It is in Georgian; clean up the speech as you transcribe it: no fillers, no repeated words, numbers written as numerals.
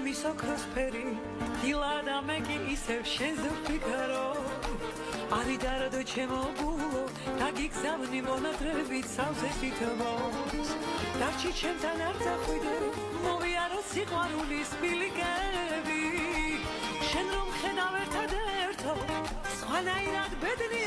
მისოქროსფერი დილა და მე კი ისევ შენზე ვფიქრო არი დარდო ჩემო გულო დაგიგზავნი მონატრებით სავსე სითბოს დარჩი ჩემთან არ წახვიდე მოვიარო სიყვარულის ბილიკები შენ რომ ხედავ ერთადერთო სხვანაირად ბედნი